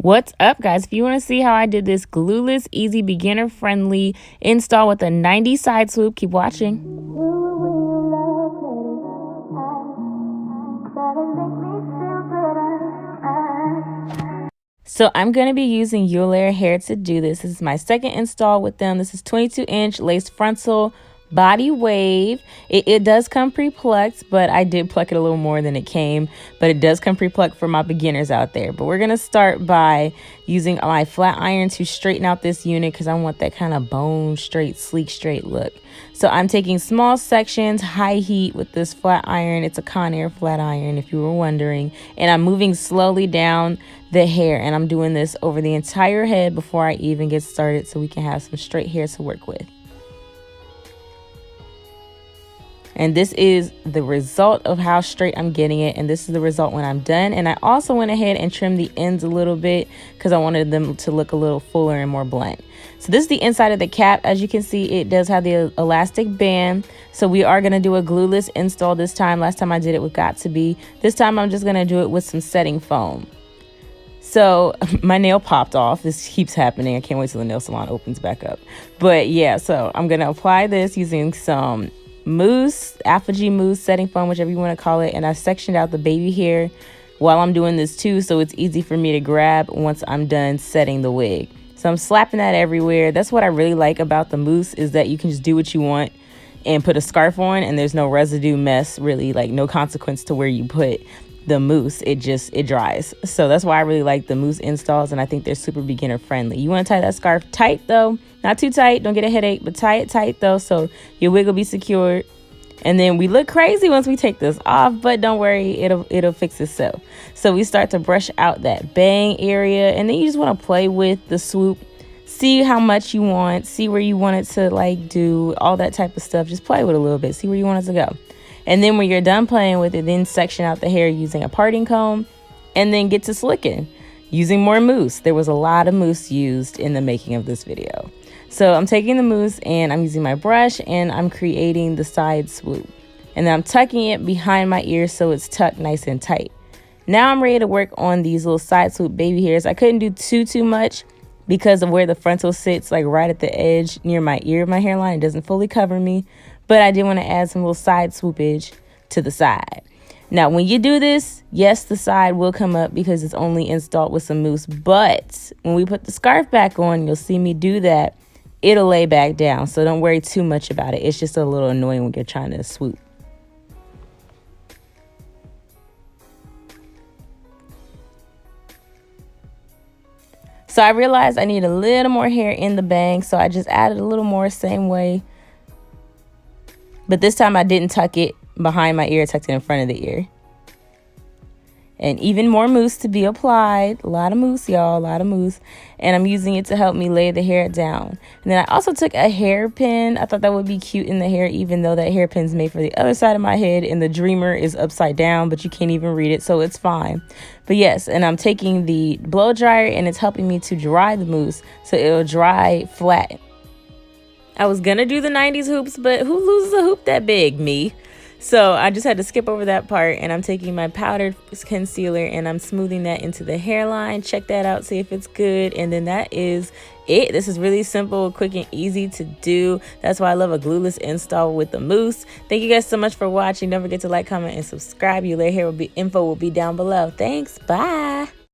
What's up, guys? If you want to see how I did this glueless, easy, beginner-friendly install with a 90 side swoop, keep watching. So I'm going to be using Eullair Hair to do this. This is my second install with them. This is 22-inch lace frontal body wave. It does come pre-plucked, but I did pluck it a little more than it came, but it does come pre-plucked for my beginners out there. But we're going to start by using my flat iron to straighten out this unit because I want that kind of bone straight, sleek straight look. So I'm taking small sections, high heat with this flat iron. It's a Conair flat iron, if you were wondering. And I'm moving slowly down the hair, and I'm doing this over the entire head before I even get started so we can have some straight hair to work with. And this is the result of how straight I'm getting it, and this is the result when I'm done. And I also went ahead and trimmed the ends a little bit because I wanted them to look a little fuller and more blunt. So this is the inside of the cap. As you can see, it does have the elastic band. So we are going to do a glueless install this time. Last time I did it with Got To Be. This time I'm just going to do it with some setting foam. So my nail popped off. This keeps happening. I can't wait till the nail salon opens back up. But yeah, so I'm going to apply this using some mousse, apogee mousse, setting foam, whichever you want to call it. And I sectioned out the baby hair while I'm doing this too, so it's easy for me to grab once I'm done setting the wig. So I'm slapping that everywhere. That's what I really like about the mousse, is that you can just do what you want and put a scarf on and there's no residue mess, really, like no consequence to where you put the mousse. It dries. So that's why I really like the mousse installs, and I think they're super beginner friendly. You want to tie that scarf tight though, not too tight, don't get a headache, but tie it tight though so your wig will be secured. And then we look crazy once we take this off, but don't worry, it'll fix itself. So we start to brush out that bang area, and then you just want to play with the swoop, see how much you want, see where you want it to like do all that type of stuff. Just play with it a little bit, see where you want it to go. And then when you're done playing with it, then section out the hair using a parting comb, and then get to slicking using more mousse. There was a lot of mousse used in the making of this video. So I'm taking the mousse and I'm using my brush and I'm creating the side swoop. And then I'm tucking it behind my ear so it's tucked nice and tight. Now I'm ready to work on these little side swoop baby hairs. I couldn't do too much because of where the frontal sits, like right at the edge near my ear, my hairline. It doesn't fully cover me, but I did want to add some little side swoopage to the side. Now, when you do this, yes, the side will come up because it's only installed with some mousse, but when we put the scarf back on, you'll see me do that. It'll lay back down, so don't worry too much about it. It's just a little annoying when you're trying to swoop. So I realized I need a little more hair in the bang, so I just added a little more, same way. But this time I didn't tuck it behind my ear, I tucked it in front of the ear. And even more mousse to be applied. A lot of mousse, y'all, a lot of mousse. And I'm using it to help me lay the hair down. And then I also took a hairpin. I thought that would be cute in the hair, even though that hairpin's made for the other side of my head and the dreamer is upside down, but you can't even read it, so it's fine. But yes, and I'm taking the blow dryer and it's helping me to dry the mousse so it'll dry flat. I was gonna do the 90s hoops, but who loses a hoop that big? Me. So I just had to skip over that part, and I'm taking my powdered concealer and I'm smoothing that into the hairline. Check that out, see if it's good, and then that is it. This is really simple, quick, and easy to do. That's why I love a glueless install with the mousse. Thank you guys so much for watching. Don't forget to like, comment, and subscribe. Eullair Hair info will be down below. Thanks. Bye.